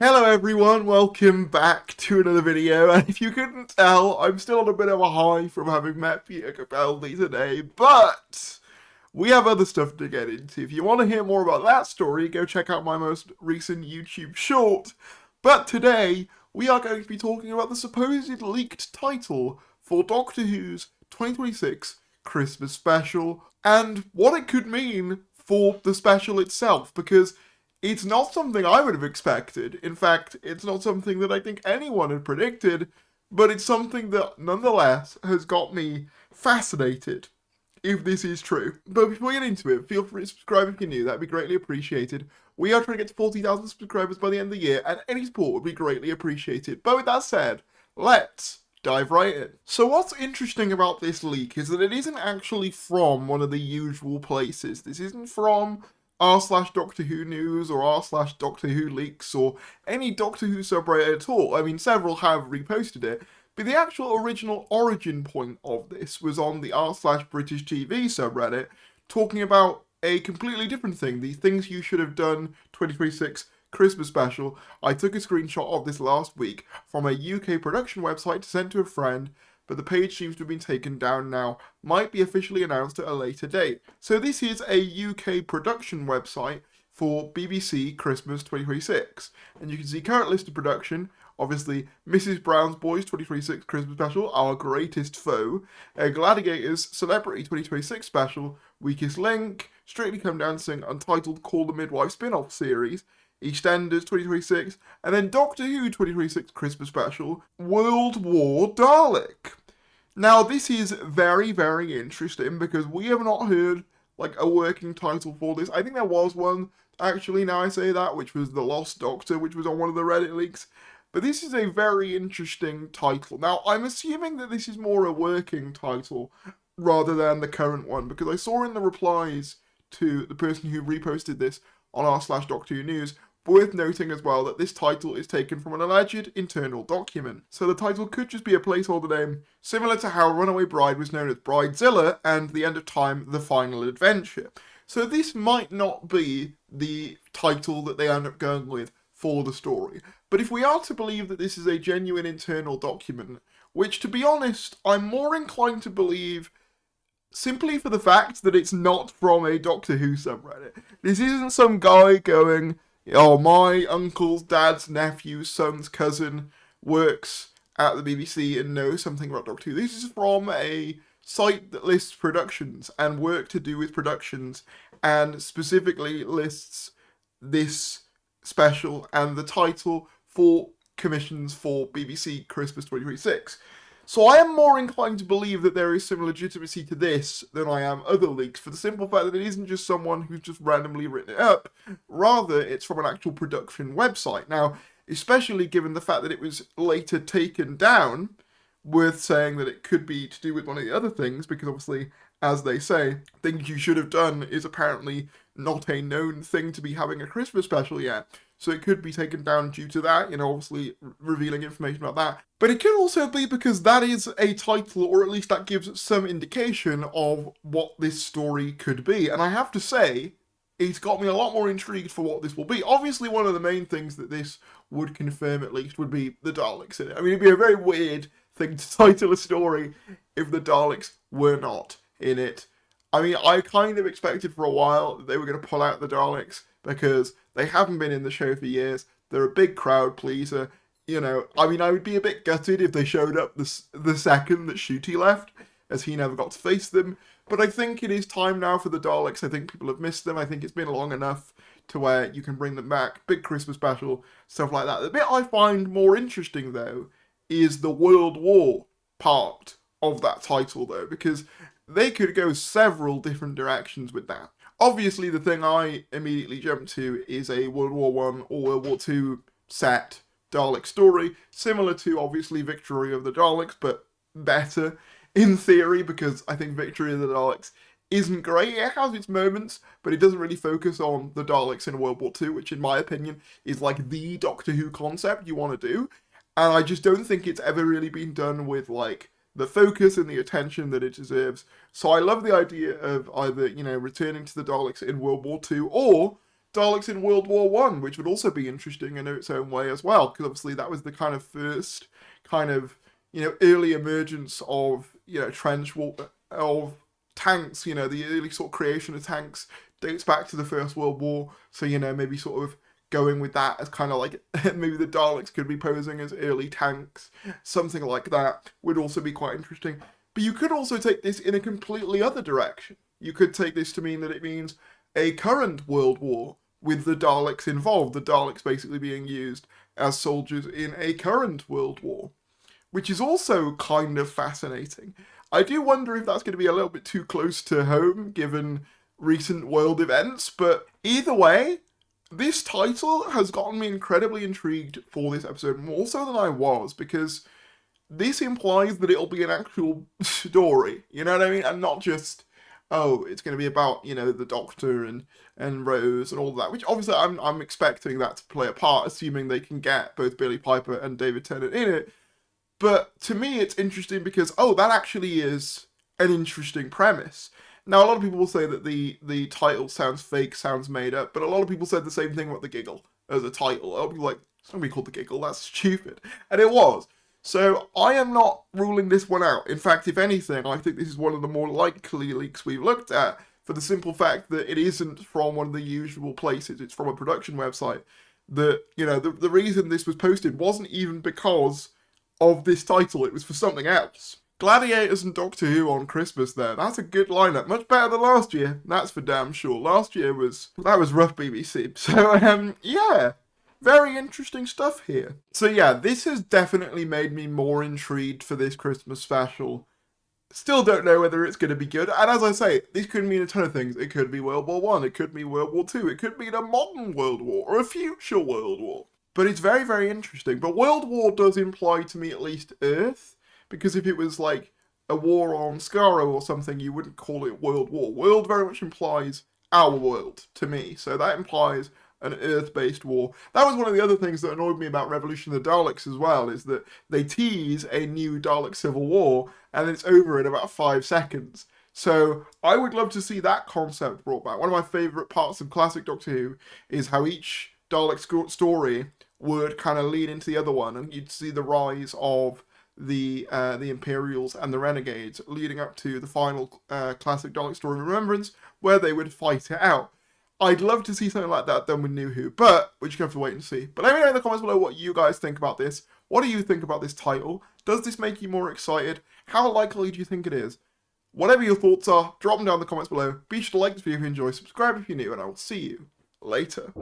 Hello everyone, welcome back to another video, and if you couldn't tell, I'm still on a bit of a high from having met Peter Capaldi today, but we have other stuff to get into. If you want to hear more about that story, go check out my most recent YouTube short. But today, we are going to be talking about the supposed leaked title for Doctor Who's 2026 Christmas special, and what it could mean for the special itself, because it's not something I would have expected. In fact, it's not something that I think anyone had predicted, but it's something that nonetheless has got me fascinated, if this is true. But before we get into it, feel free to subscribe if you're new, that'd be greatly appreciated. We are trying to get to 40,000 subscribers by the end of the year, and any support would be greatly appreciated. But with that said, let's dive right in. So what's interesting about this leak is that it isn't actually from one of the usual places. This isn't from r/Doctor Who News or r/Doctor Who Leaks or any Doctor Who subreddit at all. I mean, several have reposted it, but the actual original origin point of this was on the r/British TV subreddit, talking about a completely different thing, the Things You Should Have Done 2026 Christmas special. I took a screenshot of this last week from a UK production website to send to a friend, but the page seems to have been taken down now, might be officially announced at a later date. So this is a UK production website for BBC Christmas 2026, and you can see current list of production, obviously Mrs. Brown's Boys 2026 Christmas special, Our Greatest Foe, Gladiators Celebrity 2026 special, Weakest Link, Strictly Come Dancing, Untitled Call the Midwife spin-off series, EastEnders 2026, and then Doctor Who 2026 Christmas special, World War Dalek. Now this is very, very interesting because we have not heard like a working title for this. I think there was one, actually, now I say that, which was The Lost Doctor, which was on one of the Reddit leaks. But this is a very interesting title. Now, I'm assuming that this is more a working title rather than the current one, because I saw in the replies to the person who reposted this on r/Doctor Who News, worth noting as well that this title is taken from an alleged internal document. So the title could just be a placeholder name, similar to how Runaway Bride was known as Bridezilla and The End of Time, The Final Adventure. So this might not be the title that they end up going with for the story. But if we are to believe that this is a genuine internal document, which to be honest, I'm more inclined to believe simply for the fact that it's not from a Doctor Who subreddit. This isn't some guy going, oh, my uncle's dad's nephew's son's cousin works at the BBC and knows something about Doctor Who. This is from a site that lists productions and work to do with productions, and specifically lists this special and the title for commissions for BBC Christmas 2026. So I am more inclined to believe that there is some legitimacy to this than I am other leaks, for the simple fact that it isn't just someone who's just randomly written it up, rather it's from an actual production website. Now, especially given the fact that it was later taken down, worth saying that it could be to do with one of the other things, because obviously, as they say, Things You Should Have Done is apparently not a known thing to be having a Christmas special yet. So it could be taken down due to that, obviously revealing information about that. But it could also be because that is a title, or at least that gives some indication of what this story could be. And I have to say, it's got me a lot more intrigued for what this will be. Obviously, one of the main things that this would confirm, at least, would be the Daleks in it. I mean, it'd be a very weird thing to title a story if the Daleks were not in it. I mean, I kind of expected for a while that they were going to pull out the Daleks, because they haven't been in the show for years. They're a big crowd pleaser. I mean, I would be a bit gutted if they showed up the second that Ncuti left, as he never got to face them. But I think it is time now for the Daleks. I think people have missed them. I think it's been long enough to where you can bring them back. Big Christmas special, stuff like that. The bit I find more interesting, though, is the World War part of that title, though, because they could go several different directions with that. Obviously, the thing I immediately jump to is a World War I or World War II set Dalek story, similar to, obviously, Victory of the Daleks, but better, in theory, because I think Victory of the Daleks isn't great. It has its moments, but it doesn't really focus on the Daleks in World War II, which, in my opinion, is like the Doctor Who concept you want to do. And I just don't think it's ever really been done with, like, the focus and the attention that it deserves. So I love the idea of either, returning to the Daleks in World War II, or Daleks in World War One, which would also be interesting in its own way as well, because obviously that was the kind of first kind of, early emergence of, trench war, of tanks, the early sort of creation of tanks dates back to the First World War, so, maybe sort of going with that as kind of like, maybe the Daleks could be posing as early tanks, something like that would also be quite interesting. But you could also take this in a completely other direction. You could take this to mean that it means a current world war with the Daleks involved, the Daleks basically being used as soldiers in a current world war, which is also kind of fascinating. I do wonder if that's going to be a little bit too close to home, given recent world events, but either way, this title has gotten me incredibly intrigued for this episode, more so than I was, because this implies that it'll be an actual story, you know what I mean? And not just, oh, it's going to be about, the Doctor and Rose and all that, which obviously I'm expecting that to play a part, assuming they can get both Billie Piper and David Tennant in it. But to me, it's interesting because, that actually is an interesting premise. Now, a lot of people will say that the title sounds fake, sounds made up, but a lot of people said the same thing about The Giggle as a title. A lot of people like, it's not going to be called The Giggle, that's stupid. And it was. So I am not ruling this one out. In fact, if anything, I think this is one of the more likely leaks we've looked at, for the simple fact that it isn't from one of the usual places. It's from a production website. That, the reason this was posted wasn't even because of this title. It was for something else. Gladiators and Doctor Who on Christmas there. That's a good lineup. Much better than last year. That's for damn sure. Last year was rough BBC. So, yeah. Very interesting stuff here. So yeah, this has definitely made me more intrigued for this Christmas special. Still don't know whether it's going to be good. And as I say, this could mean a ton of things. It could be World War One. It could be World War Two. It could mean a modern World War or a future World War. But it's very, very interesting. But World War does imply to me at least Earth. Because if it was like a war on Skaro or something, you wouldn't call it World War. World very much implies our world to me. So that implies an Earth-based war. That was one of the other things that annoyed me about Revolution of the Daleks as well, is that they tease a new Dalek civil war, and it's over in about 5 seconds. So I would love to see that concept brought back. One of my favourite parts of classic Doctor Who is how each Dalek story would kind of lead into the other one, and you'd see the rise of the Imperials and the Renegades leading up to the final classic Dalek story of Remembrance, where they would fight it out. I'd love to see something like that done with New Who, but we're just going to have to wait and see. But let me know in the comments below what you guys think about this. What do you think about this title? Does this make you more excited? How likely do you think it is? Whatever your thoughts are, drop them down in the comments below. Be sure to like this video if you enjoy, subscribe if you're new, and I will see you later.